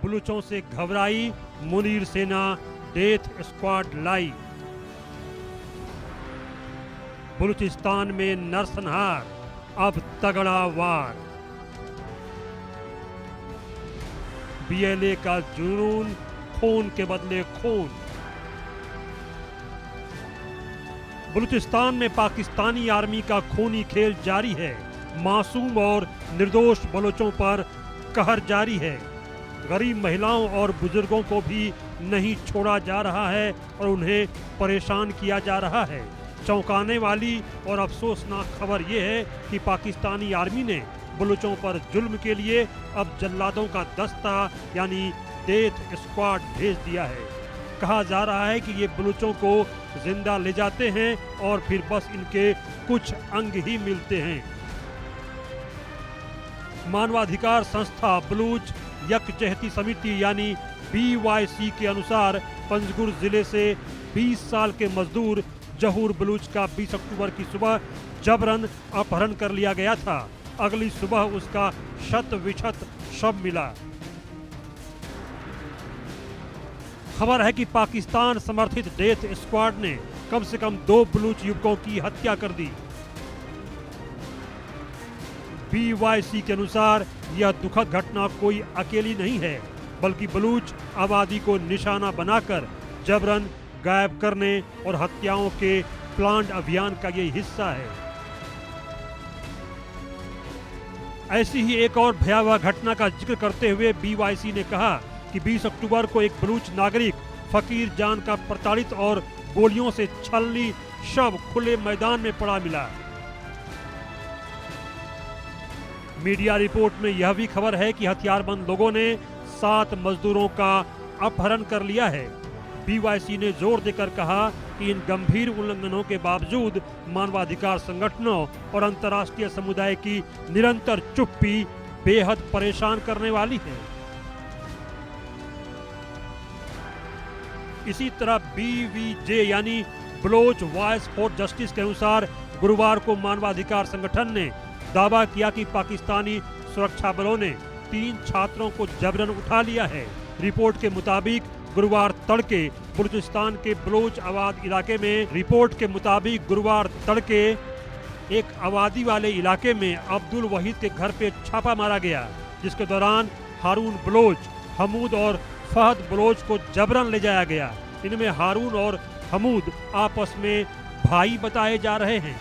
बलूचों से घबराई मुनीर सेना, डेथ स्क्वाड लाई। बलूचिस्तान में नरसंहार, अब तगड़ा वार। बीएलए का जुनून, खून के बदले खून। बलूचिस्तान में पाकिस्तानी आर्मी का खूनी खेल जारी है। मासूम और निर्दोष बलोचों पर कहर जारी है। गरीब महिलाओं और बुजुर्गों को भी नहीं छोड़ा जा रहा है और उन्हें परेशान किया जा रहा है। चौंकाने वाली और अफसोसनाक खबर यह है कि पाकिस्तानी आर्मी ने बलूचों पर जुल्म के लिए अब जल्लादों का दस्ता यानी डेथ स्क्वाड भेज दिया है। कहा जा रहा है कि ये बलूचों को जिंदा ले जाते हैं और फिर बस इनके कुछ अंग ही मिलते हैं। मानवाधिकार संस्था बलूच यकजहती समिति यानी BYC के अनुसार पंजगुर जिले से 20 साल के मजदूर जहूर बलूच का 20 अक्टूबर की सुबह जबरन अपहरण कर लिया गया था। अगली सुबह उसका शत विशत शव मिला। खबर है कि पाकिस्तान समर्थित डेथ स्क्वाड ने कम से कम 2 बलूच युवकों की हत्या कर दी। BYC के अनुसार यह दुखद घटना कोई अकेली नहीं है, बल्कि बलूच आबादी को निशाना बनाकर जबरन गायब करने और हत्याओं के प्लान्ड अभियान का ये हिस्सा है। ऐसी ही एक और भयावह घटना का जिक्र करते हुए BYC ने कहा कि 20 अक्टूबर को एक बलूच नागरिक फकीर जान का प्रताड़ित और गोलियों से छलनी शव खुले मैदान में पड़ा मिला। मीडिया रिपोर्ट में यह भी खबर है कि हथियारबंद लोगों ने 7 मजदूरों का अपहरण कर लिया है। BYC ने जोर देकर कहा कि इन गंभीर उल्लंघनों के बावजूद मानवाधिकार संगठनों और अंतर्राष्ट्रीय समुदाय की निरंतर चुप्पी बेहद परेशान करने वाली है। इसी तरह BVJ यानी बलोच वॉइस फॉर जस्टिस के अनुसार गुरुवार को मानवाधिकार संगठन ने दावा किया कि पाकिस्तानी सुरक्षा बलों ने 3 छात्रों को जबरन उठा लिया है। रिपोर्ट के मुताबिक गुरुवार तड़के बलूचिस्तान के बलोच आबाद इलाके में एक आबादी वाले इलाके में अब्दुल वहीद के घर पे छापा मारा गया, जिसके दौरान हारून बलोच, हमूद और फहद बलोच को जबरन ले जाया गया। इनमें हारून और हमूद आपस में भाई बताए जा रहे हैं।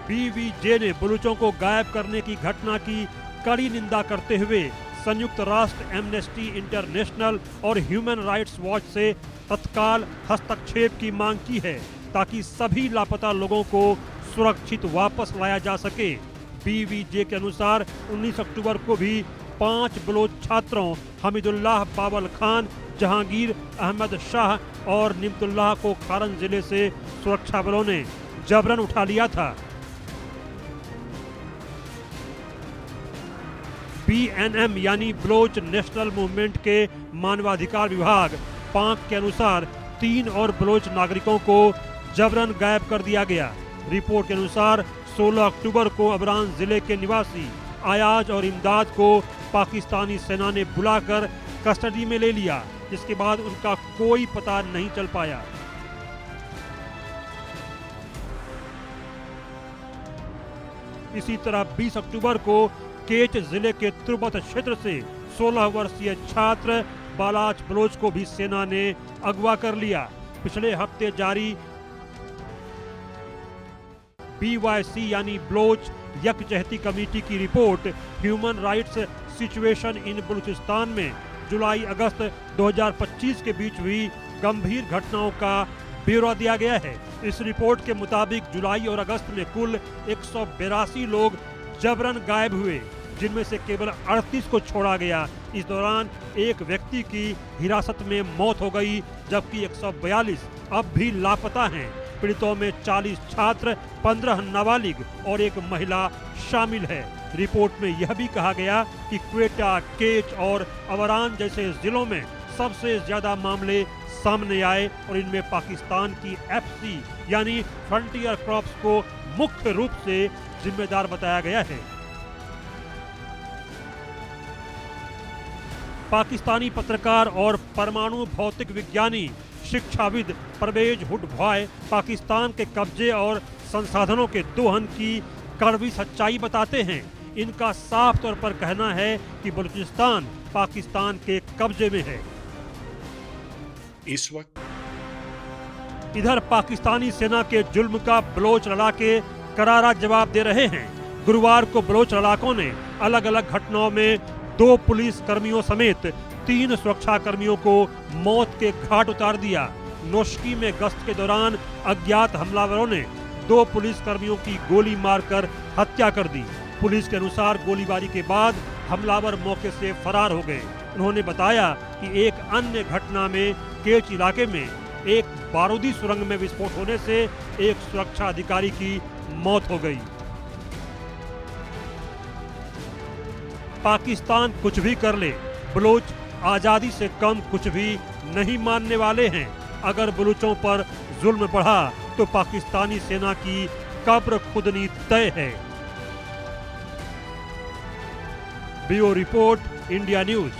BVJ ने बलूचों को गायब करने की घटना की कड़ी निंदा करते हुए संयुक्त राष्ट्र, एमनेस्टी इंटरनेशनल और ह्यूमन राइट्स वॉच से तत्काल हस्तक्षेप की मांग की है ताकि सभी लापता लोगों को सुरक्षित वापस लाया जा सके। BVJ के अनुसार 19 अक्टूबर को भी 5 बलोच छात्रों हमीदुल्लाह बाबल खान, जहांगीर अहमद शाह और निमतुल्लाह को खारन जिले से सुरक्षा बलों ने जबरन उठा लिया था। BNM यानी बलोच नेशनल मूवमेंट के मानवाधिकार विभाग पाक के अनुसार 3 और बलोच नागरिकों को जबरन गायब कर दिया गया। रिपोर्ट के अनुसार 16 अक्टूबर को अबरान जिले के निवासी अयाज और इमदाद को पाकिस्तानी सेना ने बुलाकर कस्टडी में ले लिया, जिसके बाद उनका कोई पता नहीं चल पाया। इसी तरह 20 अक्टूबर को केच जिले के तुर्बत क्षेत्र से 16 वर्षीय छात्र बालाच बलोच को भी सेना ने अगवा कर लिया। पिछले हफ्ते जारी BYC यानी बलोच यकजहती कमेटी की report human rights situation in Balochistan में जुलाई-अगस्त 2025 के बीच हुई गंभीर घटनाओं का ब्यौरा दिया गया है। इस रिपोर्ट के मुताबिक जुलाई और अगस्त में कुल 182 लोग जबरन गायब हुए, जिनमें से केवल 38 को छोड़ा गया। इस दौरान एक व्यक्ति की हिरासत में मौत हो गई, जबकि 142 अब भी लापता हैं। पीड़ितों में 40 छात्र, 15 नाबालिग और एक महिला शामिल है। रिपोर्ट में यह भी कहा गया कि क्वेटा, केच और अवरान जैसे जिलों में सबसे ज्यादा मामले सामने आए और इनमें पाकिस्तान की FC यानी फ्रंटियर क्रॉप्स को मुख्य रूप से जिम्मेदार बताया गया है। पाकिस्तानी पत्रकार और परमाणु भौतिक विज्ञानी शिक्षाविद परवेज हुड भॉय पाकिस्तान के कब्जे और संसाधनों के दोहन की कड़वी सच्चाई बताते हैं। इनका साफ तौर पर कहना है कि बलूचिस्तान पाकिस्तान के कब्जे में है। इस वक्त इधर पाकिस्तानी सेना के जुल्म का बलोच लड़ाके करारा जवाब दे रहे हैं। गुरुवार को बलोच लड़ाकों ने अलग अलग घटनाओं में 2 पुलिस कर्मियों समेत 3 सुरक्षा कर्मियों को मौत के घाट उतार दिया। नोशकी में गश्त के दौरान अज्ञात हमलावरों ने 2 पुलिस कर्मियों की गोली मारकर हत्या कर दी। पुलिस के अनुसार गोलीबारी के बाद हमलावर मौके से फरार हो गए। उन्होंने बताया कि एक अन्य घटना में केच इलाके में एक बारूदी सुरंग में विस्फोट होने से एक सुरक्षा अधिकारी की मौत हो गई। पाकिस्तान कुछ भी कर ले, बलूच आजादी से कम कुछ भी नहीं मानने वाले हैं। अगर बलूचों पर जुल्म बढ़ा तो पाकिस्तानी सेना की कब्र खुदनी तय है। Bureau report, India news.